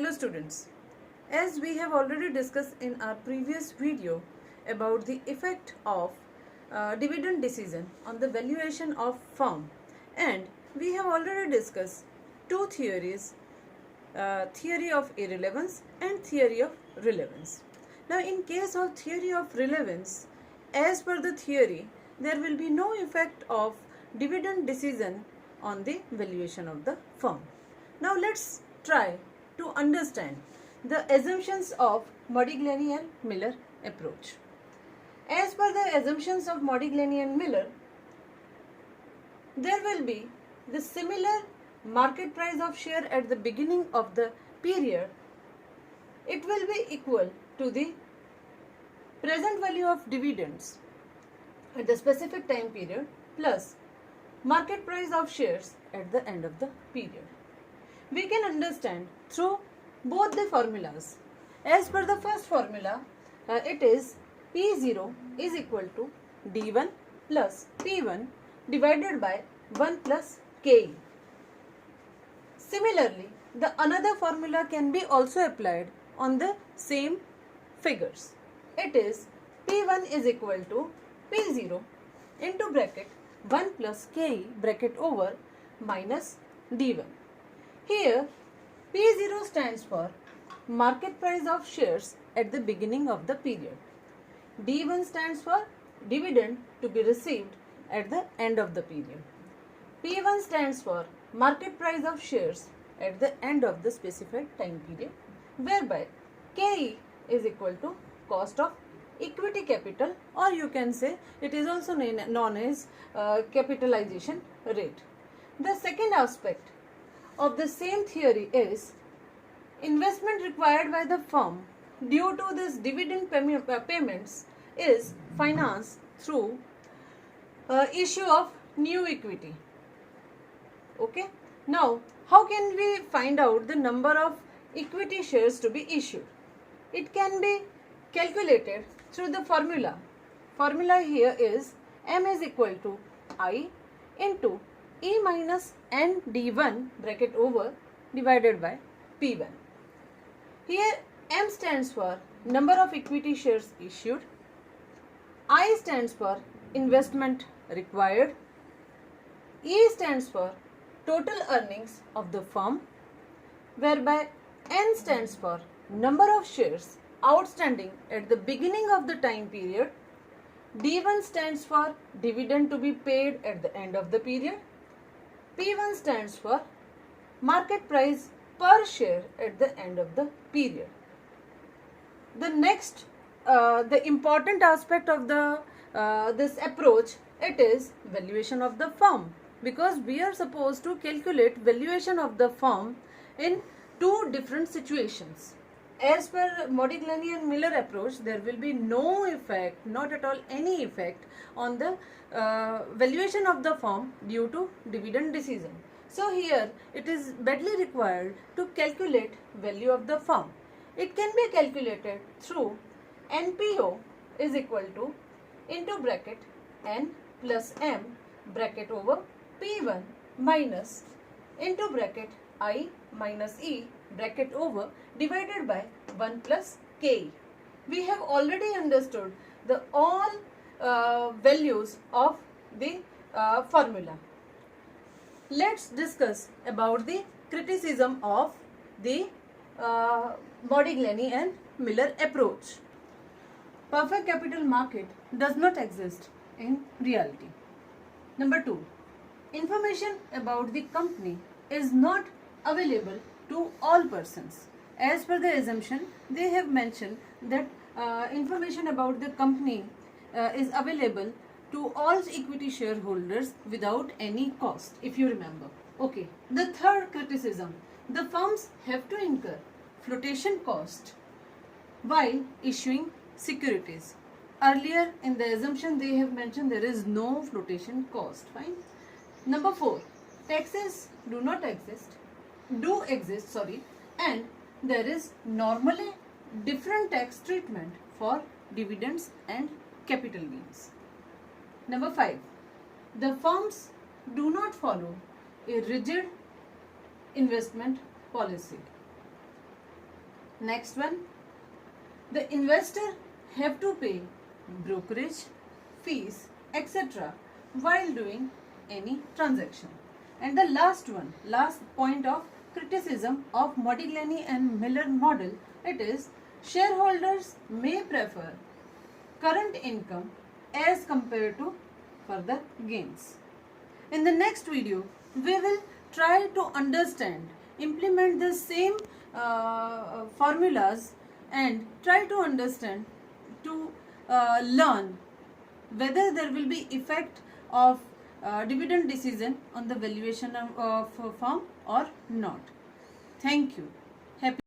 Hello students, as we have already discussed in our previous video about the effect of dividend decision on the valuation of firm, and we have already discussed two theories, theory of irrelevance and theory of relevance. Now in case of theory of relevance, as per the theory, there will be no effect of dividend decision on the valuation of the firm. Now let's try to understand the assumptions of Modigliani and Miller approach. As per the assumptions of Modigliani and Miller, there will be the similar market price of share at the beginning of the period. It will be equal to the present value of dividends at the specific time period plus market price of shares at the end of the period. We can understand through both the formulas. As per the first formula, it is P0 is equal to D1 plus P1 divided by 1 plus KE. Similarly, the another formula can be also applied on the same figures. It is P1 is equal to P0 into bracket 1 plus KE bracket over minus D1. Here, P0 stands for market price of shares at the beginning of the period. D1 stands for dividend to be received at the end of the period. P1 stands for market price of shares at the end of the specified time period, whereby KE is equal to cost of equity capital, or you can say it is also known as capitalization rate. The second aspect of the same theory is investment required by the firm due to this dividend payments is financed through issue of new equity. Okay. Now, how can we find out the number of equity shares to be issued? It can be calculated through the formula. Formula here is M is equal to I into E minus N D1 bracket over divided by P1. Here M stands for number of equity shares issued, I stands for investment required, E stands for total earnings of the firm, whereby N stands for number of shares outstanding at the beginning of the time period, D1 stands for dividend to be paid at the end of the period, P1 stands for market price per share at the end of the period. The next, the important aspect of the this approach, it is valuation of the firm, because we are supposed to calculate valuation of the firm in two different situations. As per Modigliani and Miller approach, there will be no effect, not at all any effect on the valuation of the firm due to dividend decision. So here it is badly required to calculate value of the firm. It can be calculated through NPO is equal to into bracket N plus M bracket over P1 minus into bracket I minus E bracket over divided by 1 plus KE. We have already understood the all values of the formula. Let's discuss about the criticism of the Modigliani and Miller approach. Perfect capital market does not exist in reality. Number 2. Information about the company is not available to all persons. As per the assumption, they have mentioned that information about the company is available to all equity shareholders without any cost, if you remember. Okay. The third criticism, the firms have to incur flotation cost while issuing securities. Earlier in the assumption they have mentioned there is no flotation cost. Fine. Number 4, taxes do exist, and there is normally different tax treatment for dividends and capital gains. Number 5, the firms do not follow a rigid investment policy. Next one, the investor have to pay brokerage fees, etc. while doing any transaction. And the last one, last point of criticism of Modigliani and Miller model, it is shareholders may prefer current income as compared to further gains. In the next video, we will try to understand, implement the same formulas and try to understand, to learn whether there will be effect of dividend decision on the valuation of firm or not. Thank you. Happy